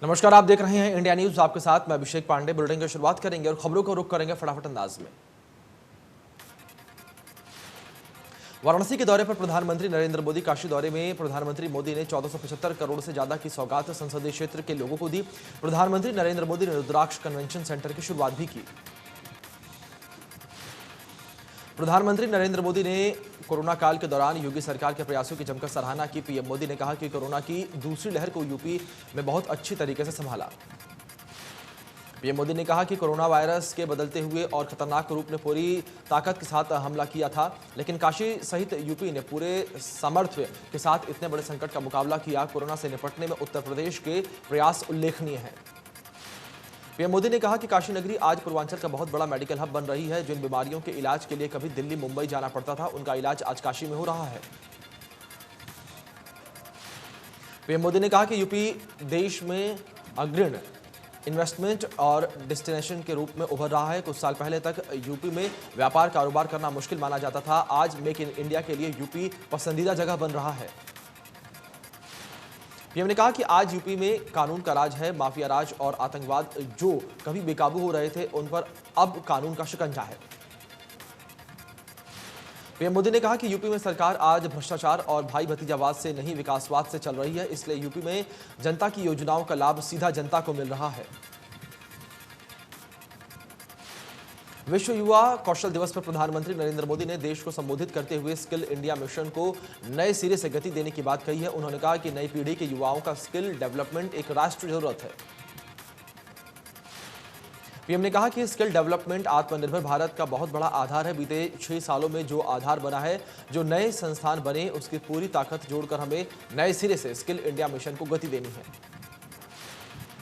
नमस्कार, आप देख रहे हैं इंडिया न्यूज। आपके साथ मैं अभिषेक पांडे। बुलेटिन की शुरुआत करेंगे और खबरों को रुख करेंगे फटाफट अंदाज में। वाराणसी के दौरे पर प्रधानमंत्री नरेंद्र मोदी। काशी दौरे में प्रधानमंत्री मोदी ने 1475 करोड़ से ज्यादा की सौगात संसदीय क्षेत्र के लोगों को दी। प्रधानमंत्री नरेंद्र मोदी ने रुद्राक्ष कन्वेंशन सेंटर की शुरुआत भी की। प्रधानमंत्री नरेंद्र मोदी ने कोरोना काल के दौरान योगी सरकार के प्रयासों की जमकर सराहना की। पीएम मोदी ने कहा कि कोरोना की दूसरी लहर को यूपी में बहुत अच्छी तरीके से संभाला। पीएम मोदी ने कहा कि कोरोना वायरस के बदलते हुए और खतरनाक रूप ने पूरी ताकत के साथ हमला किया था, लेकिन काशी सहित यूपी ने पूरे सामर्थ्य के साथ इतने बड़े संकट का मुकाबला किया। कोरोना से निपटने में उत्तर प्रदेश के प्रयास उल्लेखनीय हैं। पीएम मोदी ने कहा कि काशी नगरी आज पूर्वांचल का बहुत बड़ा मेडिकल हब बन रही है। जिन बीमारियों के इलाज के लिए कभी दिल्ली मुंबई जाना पड़ता था, उनका इलाज आज काशी में हो रहा है। पीएम मोदी ने कहा कि यूपी देश में अग्रणी इन्वेस्टमेंट और डेस्टिनेशन के रूप में उभर रहा है। कुछ साल पहले तक यूपी में व्यापार कारोबार करना मुश्किल माना जाता था। आज मेक इन इंडिया के लिए यूपी पसंदीदा जगह बन रहा है। पीएम ने कहा कि आज यूपी में कानून का राज है। माफिया राज और आतंकवाद जो कभी बेकाबू हो रहे थे, उन पर अब कानून का शिकंजा है। पीएम मोदी ने कहा कि यूपी में सरकार आज भ्रष्टाचार और भाई भतीजावाद से नहीं, विकासवाद से चल रही है। इसलिए यूपी में जनता की योजनाओं का लाभ सीधा जनता को मिल रहा है। विश्व युवा कौशल दिवस पर प्रधानमंत्री नरेंद्र मोदी ने देश को संबोधित करते हुए स्किल इंडिया मिशन को नए सिरे से गति देने की बात कही है। उन्होंने कहा कि नई पीढ़ी के युवाओं का स्किल डेवलपमेंट एक राष्ट्रीय जरूरत है। पीएम ने कहा कि स्किल डेवलपमेंट आत्मनिर्भर भारत का बहुत बड़ा आधार है। बीते 6 सालों में जो आधार बना है, जो नए संस्थान बने, उसकी पूरी ताकत जोड़कर हमें नए सिरे से स्किल इंडिया मिशन को गति देनी है।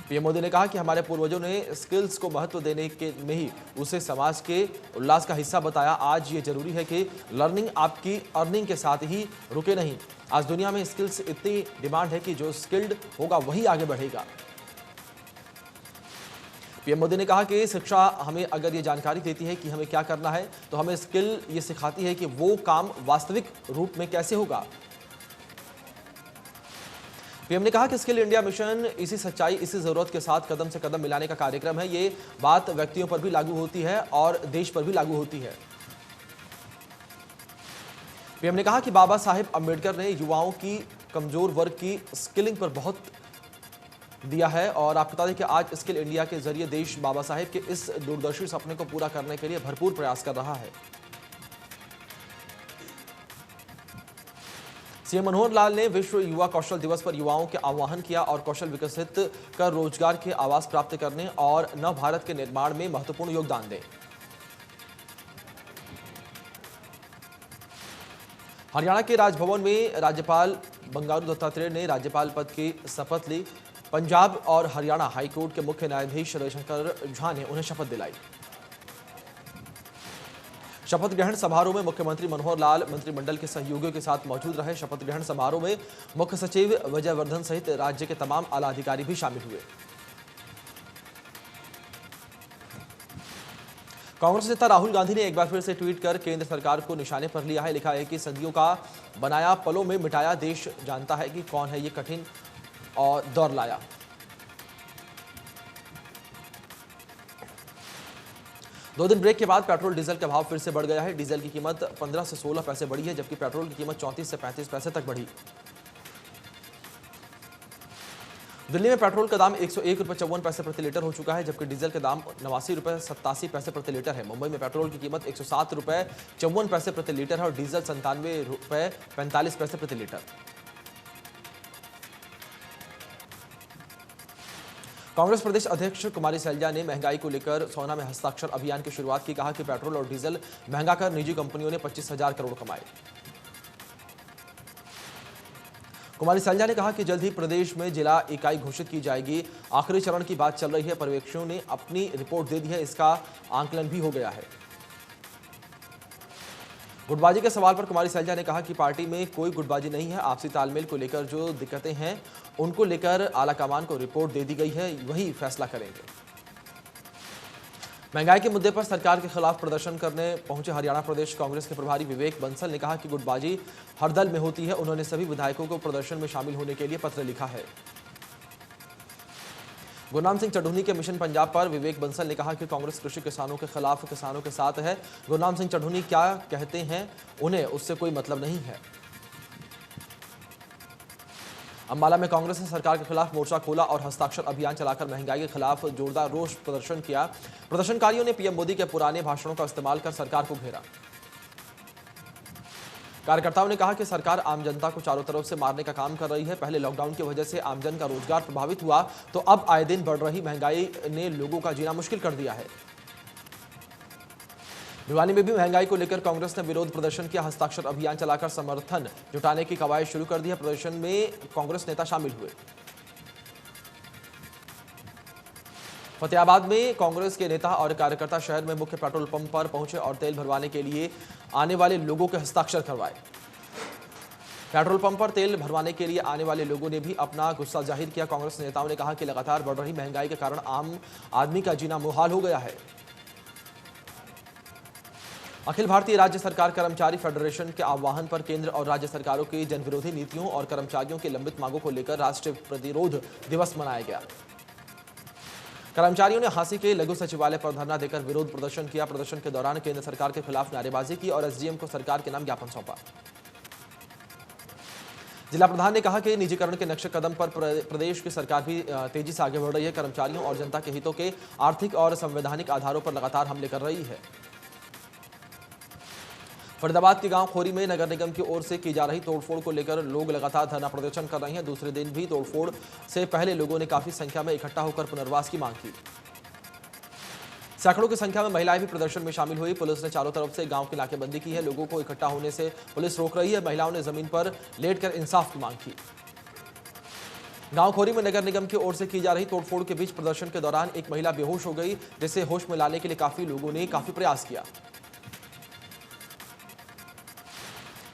पीएम मोदी ने कहा कि हमारे पूर्वजों ने स्किल्स को महत्व देने के में ही उसे समाज के उल्लास का हिस्सा बताया। आज ये जरूरी है कि लर्निंग आपकी अर्निंग के साथ ही रुके नहीं। आज दुनिया में स्किल्स इतनी डिमांड है कि जो स्किल्ड होगा वही आगे बढ़ेगा। पीएम मोदी ने कहा कि शिक्षा हमें अगर ये जानकारी देती है कि हमें क्या करना है, तो हमें स्किल ये सिखाती है कि वो काम वास्तविक रूप में कैसे होगा। पीएम ने कहा कि स्किल इंडिया मिशन इसी सच्चाई, इसी जरूरत के साथ कदम से कदम मिलाने का कार्यक्रम है। ये बात व्यक्तियों पर भी लागू होती है और देश पर भी लागू होती है। पीएम ने कहा कि बाबा साहेब अम्बेडकर ने युवाओं की, कमजोर वर्ग की स्किलिंग पर बहुत दिया है और आपको बता दें कि आज स्किल इंडिया के जरिए देश बाबा साहेब के इस दूरदर्शी सपने को पूरा करने के लिए भरपूर प्रयास कर रहा है। सीएम मनोहर लाल ने विश्व युवा कौशल दिवस पर युवाओं के आह्वान किया और कौशल विकसित कर रोजगार के आवास प्राप्त करने और नव भारत के निर्माण में महत्वपूर्ण योगदान दें। हरियाणा के राजभवन में राज्यपाल बंडारू दत्तात्रेय ने राज्यपाल पद की शपथ ली। पंजाब और हरियाणा हाईकोर्ट के मुख्य न्यायाधीश रविशंकर झा ने उन्हें शपथ दिलाई। शपथ ग्रहण समारोह में मुख्यमंत्री मनोहर लाल मंत्रिमंडल के सहयोगियों के साथ मौजूद रहे। शपथ ग्रहण समारोह में मुख्य सचिव विजय वर्धन सहित राज्य के तमाम आला अधिकारी भी शामिल हुए। कांग्रेस नेता राहुल गांधी ने एक बार फिर से ट्वीट कर केंद्र सरकार को निशाने पर लिया है। लिखा है कि सदियों का बनाया पलों में मिटाया, देश जानता है कि कौन है ये कठिन और दौर लाया। दो दिन ब्रेक के बाद पेट्रोल डीजल का भाव फिर से बढ़ गया है। डीजल की कीमत 15 से 16 पैसे बढ़ी है, जबकि पेट्रोल की कीमत 34 से 35 पैसे तक बढ़ी। दिल्ली में पेट्रोल का दाम 101 रुपये 54 पैसे प्रति लीटर हो चुका है, जबकि डीजल का दाम 89 रुपये 87 पैसे प्रति लीटर है। मुंबई में पेट्रोल की कीमत 107 रुपये 54 पैसे प्रति लीटर है और डीजल 97 रुपये 45 पैसे प्रति लीटर। कांग्रेस प्रदेश अध्यक्ष कुमारी सैलजा ने महंगाई को लेकर सोना में हस्ताक्षर अभियान की शुरुआत की। कहा कि पेट्रोल और डीजल महंगा कर निजी कंपनियों ने 25,000 करोड़ कमाए। कुमारी सैलजा ने कहा कि जल्द ही प्रदेश में जिला इकाई घोषित की जाएगी। आखिरी चरण की बात चल रही है, पर्यवेक्षकों ने अपनी रिपोर्ट दे दी है, इसका आंकलन भी हो गया है। गुटबाजी के सवाल पर कुमारी सैलजा ने कहा कि पार्टी में कोई गुटबाजी नहीं है। आपसी तालमेल को लेकर जो दिक्कतें हैं, उनको लेकर आलाकमान को रिपोर्ट दे दी गई है, वही फैसला करेंगे। महंगाई के मुद्दे पर सरकार के खिलाफ प्रदर्शन करने पहुंचे हरियाणा प्रदेश कांग्रेस के प्रभारी विवेक बंसल ने कहा कि गुटबाजी हर दल में होती है। उन्होंने सभी विधायकों को प्रदर्शन में शामिल होने के लिए पत्र लिखा है। गुरनाम सिंह चढ़ूनी के मिशन पंजाब पर विवेक बंसल ने कहा कि कांग्रेस कृषि किसानों के खिलाफ, किसानों के साथ है। गुरनाम सिंह चढ़ूनी क्या कहते हैं, उन्हें उससे कोई मतलब नहीं है। अंबाला में कांग्रेस ने सरकार के खिलाफ मोर्चा खोला और हस्ताक्षर अभियान चलाकर महंगाई के खिलाफ जोरदार रोष प्रदर्शन किया। प्रदर्शनकारियों ने पीएम मोदी के पुराने भाषणों का इस्तेमाल कर सरकार को घेरा। कार्यकर्ताओं ने कहा कि सरकार आम जनता को चारों तरफ से मारने का काम कर रही है। पहले लॉकडाउन की वजह से आमजन का रोजगार प्रभावित हुआ, तो अब आए दिन बढ़ रही महंगाई ने लोगों का जीना मुश्किल कर दिया है। भिवानी में भी महंगाई को लेकर कांग्रेस ने विरोध प्रदर्शन किया। हस्ताक्षर अभियान चलाकर समर्थन जुटाने की कवायद शुरू कर दी है। प्रदर्शन में कांग्रेस नेता शामिल हुए। फतेहाबाद में कांग्रेस के नेता और कार्यकर्ता शहर में मुख्य पेट्रोल पंप पर पहुंचे और तेल भरवाने के लिए आने वाले लोगों के हस्ताक्षर करवाए। पेट्रोल पंप पर तेल भरवाने के लिए आने वाले लोगों ने भी अपना गुस्सा जाहिर किया। कांग्रेस नेताओं ने कहा कि लगातार बढ़ रही महंगाई के कारण आम आदमी का जीना मुहाल हो गया है। अखिल भारतीय राज्य सरकार कर्मचारी फेडरेशन के आह्वान पर केंद्र और राज्य सरकारों की जनविरोधी नीतियों और कर्मचारियों की लंबित मांगों को लेकर राष्ट्रीय प्रतिरोध दिवस मनाया गया। कर्मचारियों ने हांसी के लघु सचिवालय पर धरना देकर विरोध प्रदर्शन किया। प्रदर्शन के दौरान केंद्र सरकार के खिलाफ नारेबाजी की और एसडीएम को सरकार के नाम ज्ञापन सौंपा। जिला प्रधान ने कहा कि निजीकरण के नक्शे कदम पर प्रदेश की सरकार भी तेजी से आगे बढ़ रही है। कर्मचारियों और जनता के हितों के आर्थिक और संवैधानिक आधारों पर लगातार हमले कर रही है। फरीदाबाद के गांव खोरी में नगर निगम की ओर से की जा रही तोड़फोड़ को लेकर लोग लगातार धरना प्रदर्शन कर रहे हैं। दूसरे दिन भी तोड़फोड़ से पहले लोगों ने काफी संख्या में इकट्ठा होकर पुनर्वास की मांग की। सैकड़ों की संख्या में महिलाएं भी प्रदर्शन में शामिल हुई। पुलिस ने चारों तरफ से गांव की नाकेबंदी की है। लोगों को इकट्ठा होने से पुलिस रोक रही है। महिलाओं ने जमीन पर लेटकर इंसाफ की मांग की। गांव खोरी में नगर निगम की ओर से की जा रही तोड़फोड़ के बीच प्रदर्शन के दौरान एक महिला बेहोश हो गई, जिसे होश में लाने के लिए काफी लोगों ने प्रयास किया।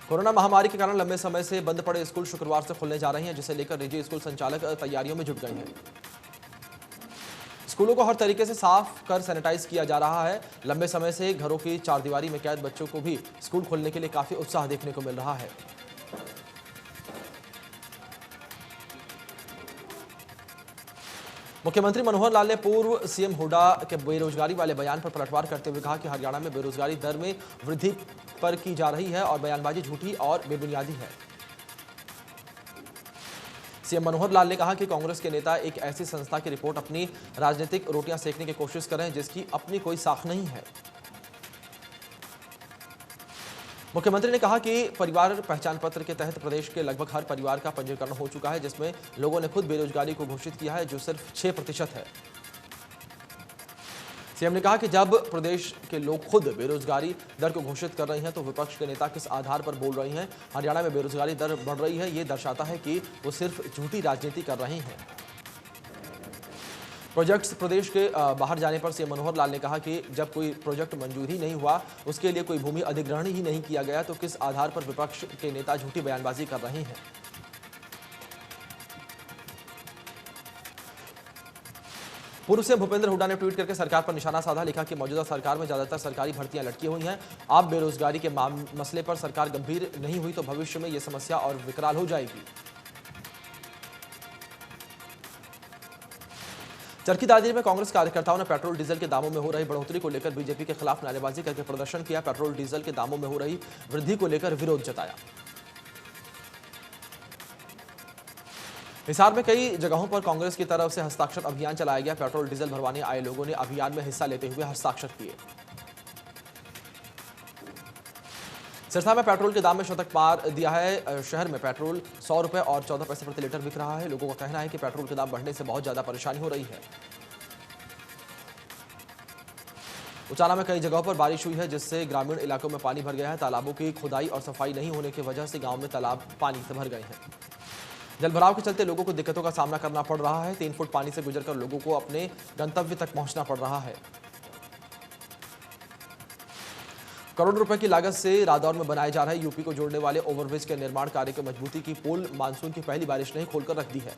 कोरोना महामारी के कारण लंबे समय से बंद पड़े स्कूल शुक्रवार से खुलने जा रहे हैं, जिसे लेकर निजी स्कूल संचालक तैयारियों में जुट गए हैं। स्कूलों को हर तरीके से साफ कर सैनिटाइज किया जा रहा है। लंबे समय से घरों की चारदीवारी में कैद बच्चों को भी स्कूल खोलने के लिए काफी उत्साह देखने को मिल रहा है। मुख्यमंत्री मनोहर लाल ने पूर्व सीएम हुड्डा के बेरोजगारी वाले बयान पर पलटवार करते हुए कहा कि हरियाणा में बेरोजगारी दर में वृद्धि पर की जा रही है और बयानबाजी झूठी और बेबुनियादी है। सीएम मनोहर लाल ने कहा कि कांग्रेस के नेता एक ऐसी संस्था की रिपोर्ट अपनी राजनीतिक रोटियां सेकने की कोशिश कर रहे हैं जिसकी अपनी कोई साख नहीं है। मुख्यमंत्री ने कहा कि परिवार पहचान पत्र के तहत प्रदेश के लगभग हर परिवार का पंजीकरण हो चुका है, जिसमें लोगों ने खुद बेरोजगारी को घोषित किया है, जो सिर्फ 6% है। सीएम ने कहा कि जब प्रदेश के लोग खुद बेरोजगारी दर को घोषित कर रहे हैं तो विपक्ष के नेता किस आधार पर बोल रहे हैं। हरियाणा में बेरोजगारी दर बढ़ रही है, ये दर्शाता है कि वो सिर्फ झूठी राजनीति कर रहे हैं। प्रोजेक्ट्स प्रदेश के बाहर जाने पर सीएम मनोहर लाल ने कहा कि जब कोई प्रोजेक्ट मंजूर ही नहीं हुआ, उसके लिए कोई भूमि अधिग्रहण ही नहीं किया गया, तो किस आधार पर विपक्ष के नेता झूठी बयानबाजी कर रहे हैं। पूर्व सीएम भूपेंद्र हुड्डा ने ट्वीट करके सरकार पर निशाना साधा। लिखा कि मौजूदा सरकार में ज्यादातर सरकारी भर्तियां लटकी हुई हैं। आप बेरोजगारी के मसले पर सरकार गंभीर नहीं हुई तो भविष्य में यह समस्या और विकराल हो जाएगी। चरखी दादरी में कांग्रेस कार्यकर्ताओं ने पेट्रोल डीजल के दामों में हो रही बढ़ोतरी को लेकर बीजेपी के खिलाफ नारेबाजी करके प्रदर्शन किया। पेट्रोल डीजल के दामों में हो रही वृद्धि को लेकर विरोध जताया। हिसार में कई जगहों पर कांग्रेस की तरफ से हस्ताक्षर अभियान चलाया गया। पेट्रोल डीजल भरवाने आए लोगों ने अभियान में हिस्सा लेते हुए हस्ताक्षर किए। सिरसा में पेट्रोल के दाम में शतक पार दिया है। शहर में पेट्रोल 100 रुपए और 14 पैसे प्रति लीटर बिक रहा है। लोगों का कहना है कि पेट्रोल के दाम बढ़ने से बहुत ज्यादा परेशानी हो रही है। उचाना में कई जगहों पर बारिश हुई है, जिससे ग्रामीण इलाकों में पानी भर गया है। तालाबों की खुदाई और सफाई नहीं होने की वजह से गांव में तालाब पानी से भर गए हैं। जलभराव के चलते लोगों को दिक्कतों का सामना करना पड़ रहा है। 3 फुट पानी से गुजरकर लोगों को अपने गंतव्य तक पहुंचना पड़ रहा है। करोड़ रुपए की लागत से रादौर में बनाए जा रहे यूपी को जोड़ने वाले ओवरब्रिज के निर्माण कार्य को मजबूती की पोल मानसून की पहली बारिश ने खोलकर रख दी है।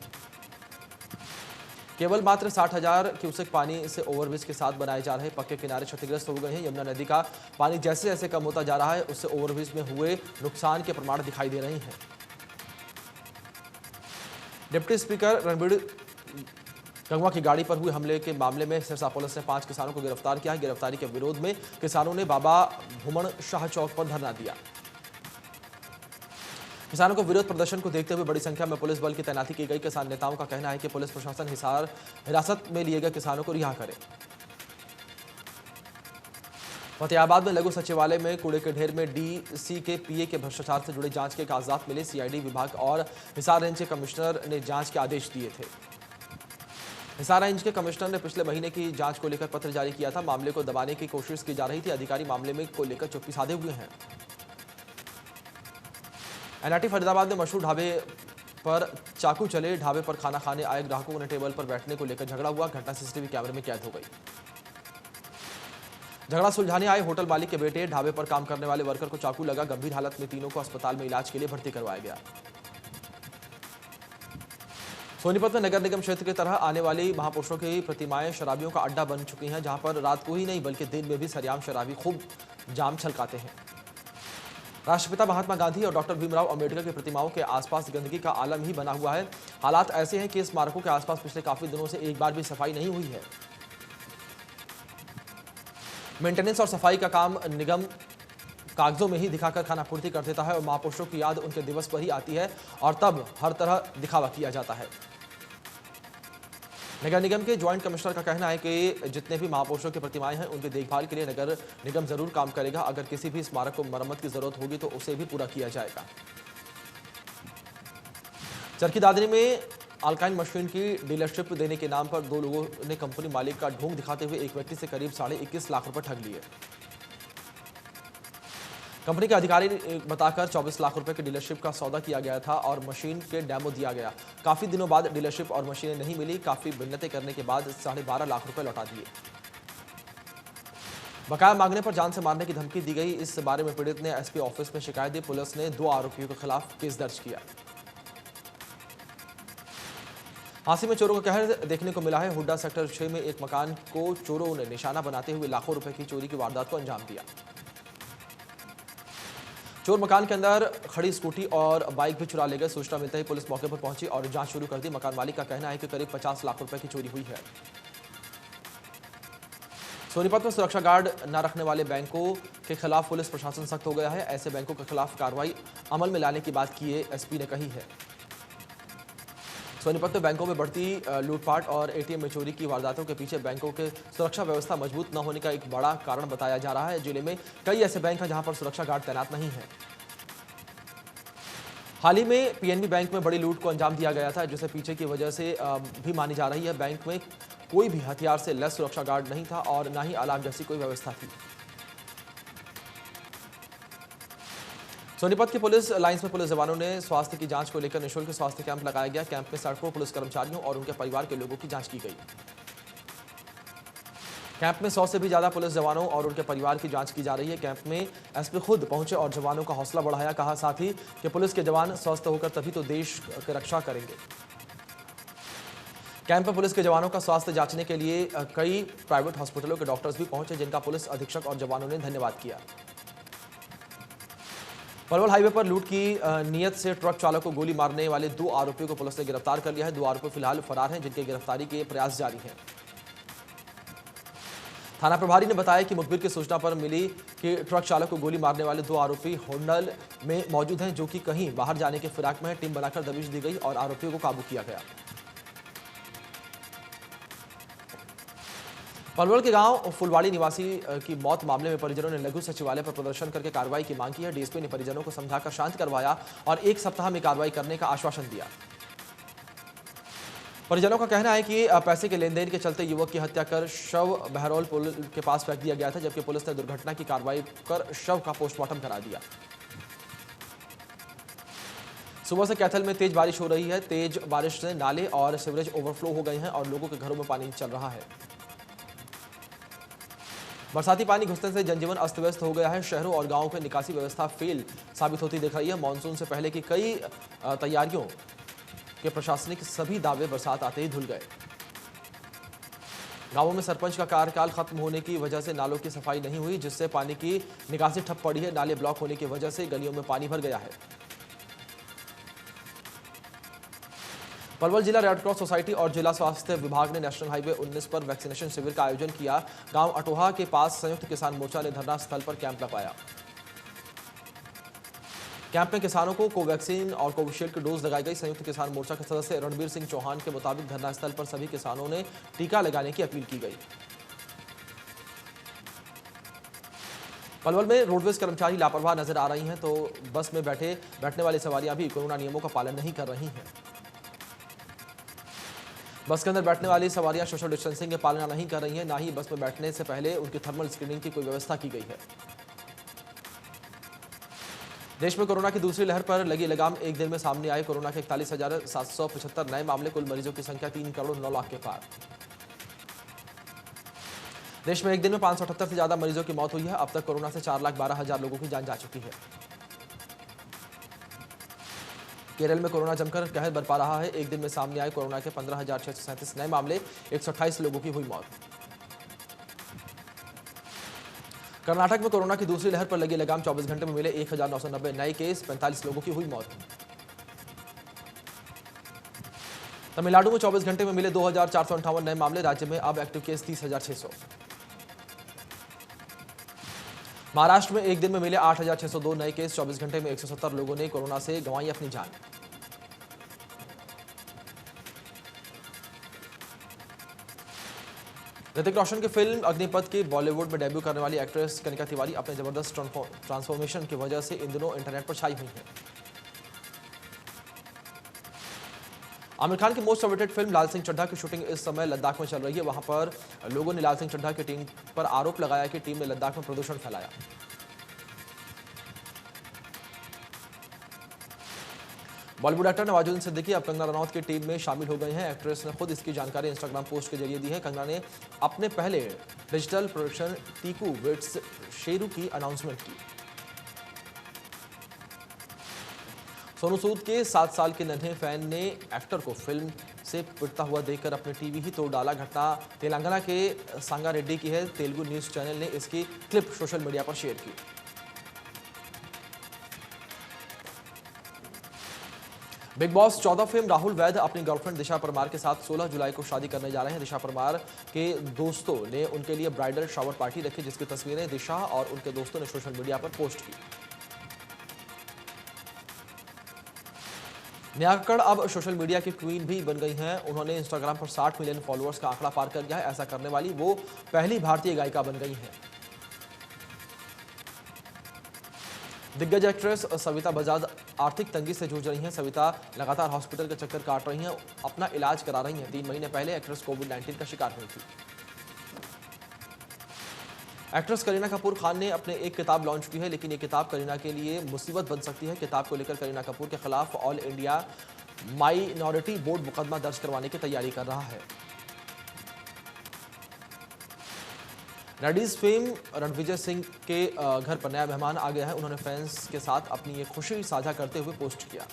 केवल मात्र 60,000 क्यूसेक पानी से ओवरब्रिज के साथ बनाए जा रहे पक्के किनारे क्षतिग्रस्त हो गए हैं। यमुना नदी का पानी जैसे जैसे कम होता जा रहा है, उससे ओवरब्रिज में हुए नुकसान के प्रमाण दिखाई दे रहे हैं। डिप्टी स्पीकर गंगवा की गाड़ी पर हुए हमले के मामले में सिरसा पुलिस ने 5 किसानों को गिरफ्तार किया। गिरफ्तारी के विरोध में किसानों ने बाबा भूमण शाह चौक पर धरना दिया। किसानों को विरोध प्रदर्शन को देखते हुए बड़ी संख्या में पुलिस बल की तैनाती की गई। किसान नेताओं का कहना है कि पुलिस प्रशासन हिरासत में लिए गए किसानों को रिहा करे। फतेहाबाद में लघु सचिवालय में कूड़े के ढेर में डीसी के पीए के भ्रष्टाचार से जुड़े जांच के कागजात मिले। सीआईडी विभाग और हिसार रेंज के कमिश्नर ने जांच के आदेश दिए थे। हिसार रेंज के कमिश्नर ने पिछले महीने की जांच को लेकर पत्र जारी किया था। मामले को दबाने की कोशिश की जा रही थी। अधिकारी मामले में को लेकर चुप्पी साधे हुए हैं। एनआईटी फरीदाबाद में मशहूर ढाबे पर चाकू चले। ढाबे पर खाना खाने आए ग्राहकों ने टेबल पर बैठने को लेकर झगड़ा हुआ। घटना सीसीटीवी कैमरे में कैद हो गई। झगड़ा सुलझाने आए होटल मालिक के बेटे ढाबे पर काम करने वाले वर्कर को चाकू लगा। गंभीर हालत में तीनों को अस्पताल में इलाज के लिए भर्ती करवाया गया। सोनीपत में नगर निगम क्षेत्र की तरह आने वाली महापुरुषों की प्रतिमाएं शराबियों का अड्डा बन चुकी हैं, जहां पर रात को ही नहीं बल्कि दिन में भी सरेआम शराबी खूब जाम छलकाते हैं। राष्ट्रपिता महात्मा गांधी और डॉक्टर भीमराव अंबेडकर की प्रतिमाओं के आसपास गंदगी का आलम ही बना हुआ है। हालात ऐसे हैं कि स्मारकों के आसपास पिछले काफी दिनों से एक बार भी सफाई नहीं हुई है। मेंटेनेंस और सफाई का काम निगम कागजों में ही दिखाकर खानापूर्ति कर देता है और महापुरुषों की याद उनके दिवस पर ही आती है और तब हर तरह दिखावा किया जाता है। नगर निगम के ज्वाइंट कमिश्नर का कहना है कि जितने भी महापुरुषों की प्रतिमाएं हैं उनकी देखभाल के लिए नगर निगम जरूर काम करेगा। अगर किसी भी स्मारक को मरम्मत की जरूरत होगी तो उसे भी पूरा किया जाएगा। चरखी दादरी में अल्काइन मशीन की डीलरशिप देने के नाम पर 2 लोगों ने कंपनी मालिक का ढोंग दिखाते हुए एक व्यक्ति से करीब 21.5 लाख रुपए ठग लिए। कंपनी के अधिकारी ने बताकर 24 लाख रुपए की डीलरशिप का सौदा किया गया था और मशीन के डेमो दिया गया। काफी दिनों बाद डीलरशिप और मशीनें नहीं मिली। काफी मिन्नतें करने के बाद 12.5 लाख रुपए लौटा दिए। बकाया मांगने पर जान से मारने की धमकी दी गई। इस बारे में पीड़ित ने एसपी ऑफिस में शिकायत दी। पुलिस ने 2 आरोपियों के खिलाफ केस दर्ज किया। हांसी में चोरों का कहर देखने को मिला है। हुड्डा सेक्टर 6 में एक मकान को चोरों ने निशाना बनाते हुए लाखों रुपए की चोरी की वारदात को अंजाम दिया। चोर मकान के अंदर खड़ी स्कूटी और बाइक भी चुरा ले गए। सूचना मिलते ही पुलिस मौके पर पहुंची और जांच शुरू कर दी। मकान मालिक का कहना है कि करीब 50 लाख रुपए की चोरी हुई है। सोनीपत में सुरक्षा गार्ड न रखने वाले बैंकों के खिलाफ पुलिस प्रशासन सख्त हो गया है। ऐसे बैंकों के खिलाफ कार्रवाई अमल में लाने की बात की एसपी ने कही है। सोनीपत में बैंकों में बढ़ती लूटपाट और एटीएम में चोरी की वारदातों के पीछे बैंकों के सुरक्षा व्यवस्था मजबूत न होने का एक बड़ा कारण बताया जा रहा है। जिले में कई ऐसे बैंक हैं जहां पर सुरक्षा गार्ड तैनात नहीं है। हाल ही में पीएनबी बैंक में बड़ी लूट को अंजाम दिया गया था, जिसे पीछे की वजह से भी मानी जा रही है। बैंक में कोई भी हथियार से लैस सुरक्षा गार्ड नहीं था और न ही अलार्म जैसी कोई व्यवस्था थी। सोनीपत की पुलिस लाइंस में पुलिस जवानों ने स्वास्थ्य की जांच को लेकर निःशुल्क स्वास्थ्य कैंप लगाया गया। कैंप में सैकड़ों पुलिस कर्मचारियों और उनके परिवार के लोगों की जांच की गई। कैंप में 100 से भी ज्यादा पुलिस जवानों और उनके परिवार की जांच की जा रही है। कैंप में एसपी खुद पहुंचे और जवानों का हौसला बढ़ाया। कहा साथ ही कि पुलिस के जवान स्वस्थ होकर तभी तो देश की रक्षा करेंगे। कैंप में पुलिस के जवानों का स्वास्थ्य जांचने के लिए कई प्राइवेट हॉस्पिटलों के डॉक्टर्स भी पहुंचे, जिनका पुलिस अधीक्षक और जवानों ने धन्यवाद किया। पलवल हाईवे पर लूट की नियत से ट्रक चालक को गोली मारने वाले 2 आरोपियों को पुलिस ने गिरफ्तार कर लिया है। 2 आरोपी फिलहाल फरार हैं, जिनकी गिरफ्तारी के प्रयास जारी हैं। थाना प्रभारी ने बताया कि मुखबिर की सूचना पर मिली कि ट्रक चालक को गोली मारने वाले 2 आरोपी होंडल में मौजूद हैं, जो कि कहीं बाहर जाने के फिराक में है। टीम बनाकर दबिश दी गई और आरोपियों को काबू किया गया। पलवल के गांव फुलवाड़ी निवासी की मौत मामले में परिजनों ने लघु सचिवालय पर प्रदर्शन करके कार्रवाई की मांग की है। डीएसपी ने परिजनों को समझाकर शांत करवाया और 1 सप्ताह में कार्रवाई करने का आश्वासन दिया। परिजनों का कहना है कि पैसे के लेन देन के चलते युवक की हत्या कर शव बहरौल पुल के पास फेंक दिया गया था, जबकि पुलिस ने दुर्घटना की कार्रवाई कर शव का पोस्टमार्टम करा दिया। सुबह से कैथल में तेज बारिश हो रही है। तेज बारिश से नाले और सीवरेज ओवरफ्लो हो गए हैं और लोगों के घरों में पानी चल रहा है। बरसाती पानी घुसने से जनजीवन अस्त व्यस्त हो गया है। शहरों और गांवों में निकासी व्यवस्था फेल साबित होती दिख रही है। मानसून से पहले की कई तैयारियों के प्रशासनिक सभी दावे बरसात आते ही धुल गए। गांवों में सरपंच का कार्यकाल खत्म होने की वजह से नालों की सफाई नहीं हुई, जिससे पानी की निकासी ठप पड़ी है। नाले ब्लॉक होने की वजह से गलियों में पानी भर गया है। पलवल जिला रेड क्रॉस सोसाइटी और जिला स्वास्थ्य विभाग ने नेशनल हाईवे 19 पर वैक्सीनेशन शिविर का आयोजन किया। गांव अटोहा के पास संयुक्त किसान मोर्चा ने धरना स्थल पर कैंप लगवाया। कैंप में किसानों को कोवैक्सीन और कोविशील्ड की डोज लगाई गई। संयुक्त किसान मोर्चा के सदस्य रणबीर सिंह चौहान के मुताबिक धरनास्थल पर सभी किसानों ने टीका लगाने की अपील की गई। पलवल में रोडवेज कर्मचारी लापरवाह नजर आ रही हैं तो बस में बैठने वाली सवारियां भी कोरोना नियमों का पालन नहीं कर रही हैं। बस के अंदर बैठने वाली सवारियां सोशल डिस्टेंसिंग की पालना नहीं कर रही हैं, ना ही बस में बैठने से पहले उनकी थर्मल स्क्रीनिंग की कोई व्यवस्था की गई है। देश में कोरोना की दूसरी लहर पर लगी लगाम। एक दिन में सामने आए कोरोना के 41,775 नए मामले। कुल मरीजों की संख्या 3 करोड़ 9 लाख के पार। देश में एक दिन में 578 से ज्यादा मरीजों की मौत हुई है। अब तक कोरोना से 4,12,000 लोगों की जान जा चुकी है। केरल में कोरोना जमकर कहर बरपा रहा है। एक दिन में सामने आए कोरोना के 15,637 नए मामले। 128 लोगों की हुई मौत। कर्नाटक में कोरोना की दूसरी लहर पर लगी लगाम। 24 घंटे में मिले 1,990 नए केस। 45 लोगों की हुई मौत। तमिलनाडु में 24 घंटे में मिले 2,458 नए मामले। राज्य में अब एक्टिव केस 30,600। महाराष्ट्र में एक दिन में मिले 8,602 नए केस। 24 घंटे में 170 लोगों ने कोरोना से गंवाई अपनी जान। ऋतिक रोशन की फिल्म अग्निपथ की बॉलीवुड में डेब्यू करने वाली एक्ट्रेस कनिका तिवारी अपने जबरदस्त ट्रांसफॉर्मेशन की वजह से इन दिनों इंटरनेट पर छाई हुई हैं। आमिर खान की मोस्ट अवेटेड फिल्म लाल सिंह चड्ढा की शूटिंग इस समय लद्दाख में चल रही है। वहां पर लोगों ने लाल सिंह चड्ढा की टीम पर आरोप लगाया कि टीम ने लद्दाख में प्रदूषण फैलाया। बॉलीवुड एक्टर नवाजुद्दीन सिद्दीकी अब कंगना रनौत की टीम में शामिल हो गए हैं। एक्ट्रेस ने खुद इसकी जानकारी इंस्टाग्राम पोस्ट के जरिए दी है। कंगना ने अपने पहले digital production Tiku weds Sheru की अनाउंसमेंट की। सोनू सूद के 7 साल के नन्हे फैन ने एक्टर को फिल्म से पिटता हुआ देखकर अपने टीवी ही तोड़ डाला। घटना तेलंगाना के संगारेड्डी की है। तेलुगु न्यूज चैनल ने इसकी क्लिप सोशल मीडिया पर शेयर की। Big boss 14 fame Rahul Vaidya अपनी गर्लफ्रेंड दिशा परमार के साथ 16 जुलाई को शादी करने जा रहे हैं। दिशा परमार के दोस्तों ने उनके लिए ब्राइडल शावर पार्टी रखी, जिसकी तस्वीरें दिशा और उनके दोस्तों ने सोशल मीडिया पर पोस्ट की। नेहा कक्कड़ अब सोशल मीडिया की क्वीन भी बन गई हैं। उन्होंने इंस्टाग्राम पर 60 मिलियन फॉलोअर्स का आंकड़ा पार कर दिया है। ऐसा करने वाली वो पहली भारतीय गायिका बन गई हैं। दिग्गज एक्ट्रेस सविता बजाज आर्थिक तंगी से जूझ रही हैं। सविता लगातार हॉस्पिटल के चक्कर काट रही हैं, अपना इलाज करा रही हैं। 3 महीने पहले एक्ट्रेस कोविड-19 का शिकार हुई थी। एक्ट्रेस करीना कपूर खान ने अपने एक किताब लॉन्च की है, लेकिन ये किताब करीना के लिए मुसीबत बन सकती है। किताब को लेकर करीना कपूर के खिलाफ ऑल इंडिया माइनॉरिटी बोर्ड मुकदमा दर्ज करवाने की तैयारी कर रहा है। रेडीज फेम रणविजय सिंह के घर पर नया मेहमान आ गया है। उन्होंने फैंस के साथ अपनी ये खुशी साझा करते हुए पोस्ट किया।